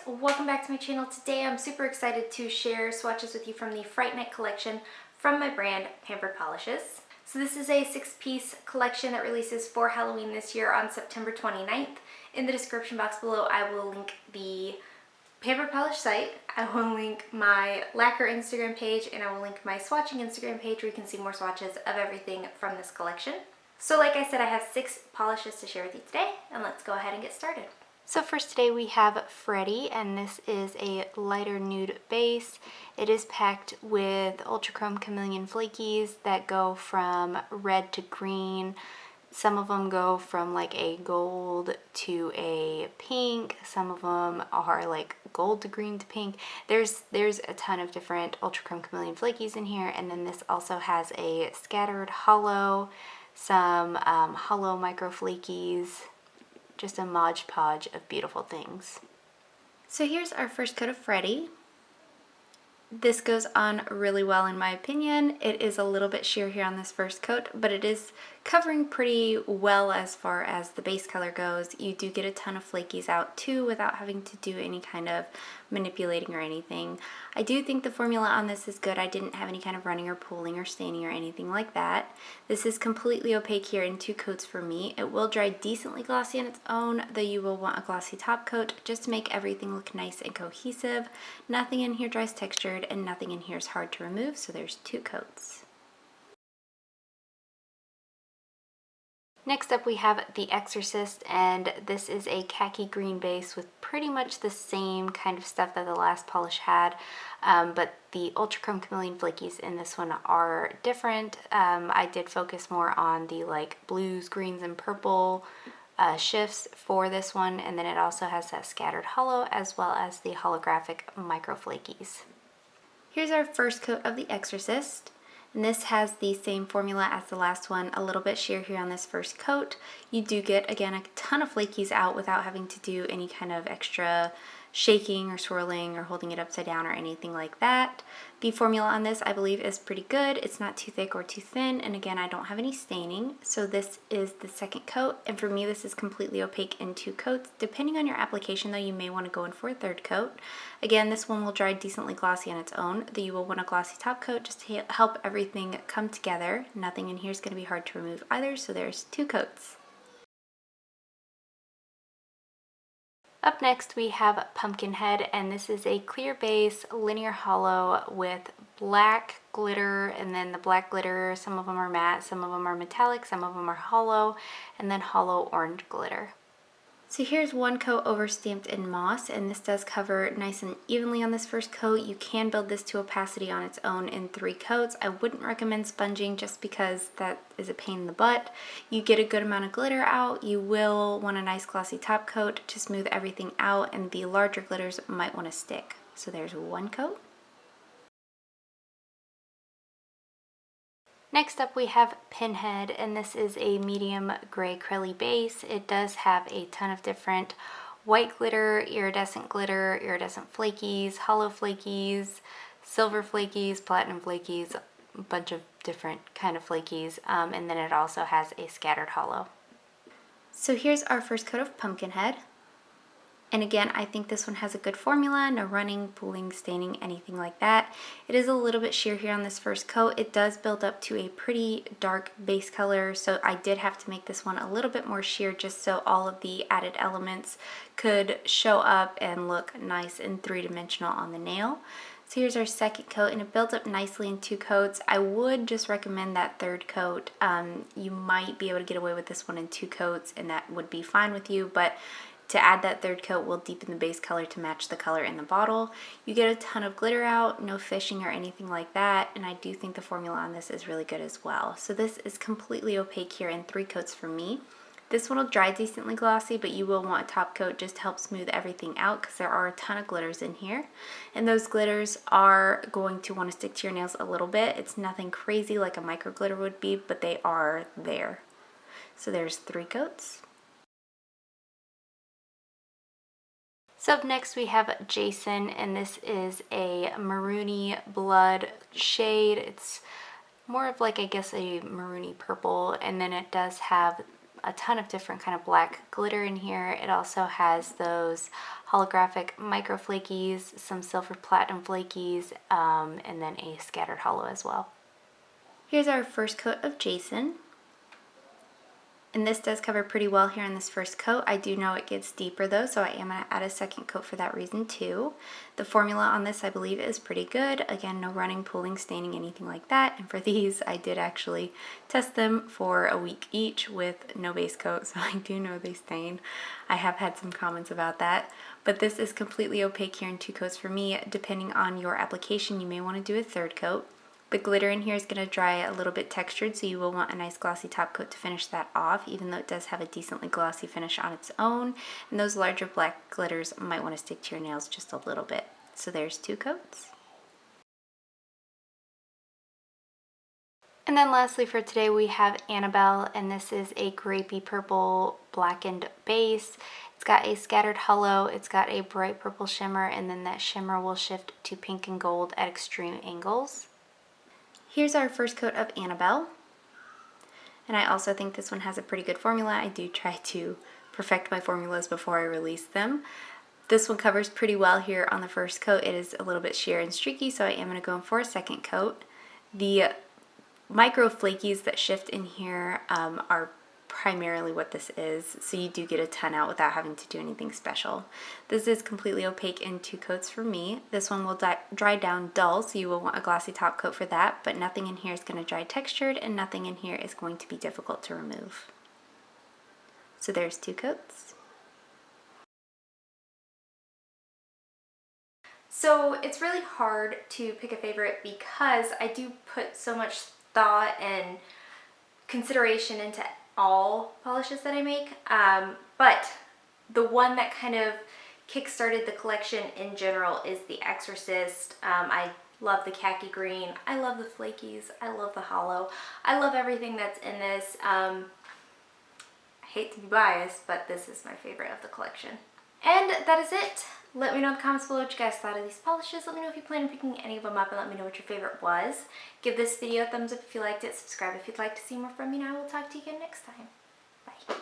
welcome back to my channel. Today I'm super excited to share swatches with you from the Fright Night Collection from my brand Pampered Polishes. So this is a 6-piece collection that releases for Halloween this year on September 29th. In the description box below I will link the Pampered Polish site, I will link my lacquer Instagram page, and I will link my swatching Instagram page where you can see more swatches of everything from this collection. So like I said, I have 6 polishes to share with you today, and let's go ahead and get started. So first today we have Freddy, and this is a lighter nude base. It is packed with Ultra Chrome Chameleon Flakies that go from red to green. Some of them go from like a gold to a pink. Some of them are like gold to green to pink. There's a ton of different Ultra Chrome Chameleon Flakies in here, and then this also has a scattered hollow, some hollow micro flakies. Just a Mod Podge of beautiful things. So here's our first coat of Freddy. This goes on really well in my opinion. It is a little bit sheer here on this first coat, but it is covering pretty well as far as the base color goes. You do get a ton of flakies out too without having to do any kind of manipulating or anything. I do think the formula on this is good. I didn't have any kind of running or pooling or staining or anything like that. This is completely opaque here in 2 coats for me. It will dry decently glossy on its own, though you will want a glossy top coat just to make everything look nice and cohesive. Nothing in here dries textured and nothing in here is hard to remove, so there's 2 coats. Next up we have the Exorcist, and this is a khaki green base with pretty much the same kind of stuff that the last polish had, but the Ultra Chrome Chameleon Flakies in this one are different. I did focus more on the like blues, greens, and purple shifts for this one, and then it also has that scattered hollow as well as the holographic micro flakies. Here's our first coat of the Exorcist. And this has the same formula as the last one, a little bit sheer here on this first coat. You do get, again, a ton of flakies out without having to do any kind of extra shaking or swirling or holding it upside down or anything like that. The formula on this, I believe, is pretty good. It's not too thick or too thin, and again, I don't have any staining. So this is the second coat, and for me, this is completely opaque in 2 coats. Depending on your application, though, you may want to go in for a 3rd coat. Again, this one will dry decently glossy on its own, though you will want a glossy top coat just to help everything come together. Nothing in here is going to be hard to remove either, so there's 2 coats. Up next we have Pumpkinhead, and this is a clear base linear hollow with black glitter, and then the black glitter, some of them are matte, some of them are metallic, some of them are hollow, and then hollow orange glitter. So here's 1 coat over stamped in moss, and this does cover nice and evenly on this first coat. You can build this to opacity on its own in 3 coats. I wouldn't recommend sponging just because that is a pain in the butt. You get a good amount of glitter out. You will want a nice glossy top coat to smooth everything out, and the larger glitters might want to stick. So there's 1 coat. Next up we have Pinhead, and this is a medium gray crelly base. It does have a ton of different white glitter, iridescent flakies, hollow flakies, silver flakies, platinum flakies, a bunch of different kind of flakies, and then it also has a scattered hollow. So here's our first coat of Pumpkinhead. And again, I think this one has a good formula, no running, pooling, staining, anything like that. It is a little bit sheer here on this first coat. It does build up to a pretty dark base color, so I did have to make this one a little bit more sheer just so all of the added elements could show up and look nice and 3-dimensional on the nail. So here's our second coat, and it builds up nicely in 2 coats. I would just recommend that 3rd coat. You might be able to get away with this one in 2 coats, and that would be fine with you, but to add that 3rd coat will deepen the base color to match the color in the bottle. You get a ton of glitter out, no fishing or anything like that, and I do think the formula on this is really good as well. So this is completely opaque here in 3 coats for me. This one will dry decently glossy, but you will want a top coat just to help smooth everything out because there are a ton of glitters in here. And those glitters are going to want to stick to your nails a little bit. It's nothing crazy like a micro glitter would be, but they are there. So there's 3 coats. So up next we have Jason, and this is a maroony blood shade. It's more of like, I guess, a maroony purple, and then it does have a ton of different kind of black glitter in here. It also has those holographic micro flakies, some silver platinum flakies, and then a scattered hollow as well. Here's our first coat of Jason. And this does cover pretty well here in this first coat. I do know it gets deeper though, so I am going to add a second coat for that reason too. The formula on this I believe is pretty good. Again, no running, pooling, staining, anything like that. And for these, I did actually test them for a week each with no base coat, so I do know they stain. I have had some comments about that. But this is completely opaque here in 2 coats for me. Depending on your application, you may want to do a 3rd coat. The glitter in here is going to dry a little bit textured, so you will want a nice glossy top coat to finish that off, even though it does have a decently glossy finish on its own. And those larger black glitters might want to stick to your nails just a little bit. So there's 2 coats. And then lastly for today we have Annabelle, and this is a grapey purple blackened base. It's got a scattered hollow, it's got a bright purple shimmer, and then that shimmer will shift to pink and gold at extreme angles. Here's our first coat of Annabelle, and I also think this one has a pretty good formula. I do try to perfect my formulas before I release them. This one covers pretty well here on the first coat. It is a little bit sheer and streaky, so I am going to go in for a second coat. The micro flakies that shift in here are primarily what this is, so you do get a ton out without having to do anything special. This is completely opaque in 2 coats for me. This one will dry down dull, so you will want a glossy top coat for that, but nothing in here is going to dry textured, and nothing in here is going to be difficult to remove. So there's 2 coats. So it's really hard to pick a favorite because I do put so much thought and consideration into all polishes that I make, but the one that kind of kick-started the collection in general is the Exorcist. I love the khaki green, I love the flakies, I love the hollow, I love everything that's in this. I hate to be biased, but this is my favorite of the collection. And that is it. Let me know in the comments below what you guys thought of these polishes. Let me know if you plan on picking any of them up, and let me know what your favorite was. Give this video a thumbs up if you liked it. Subscribe if you'd like to see more from me, and I will talk to you again next time. Bye.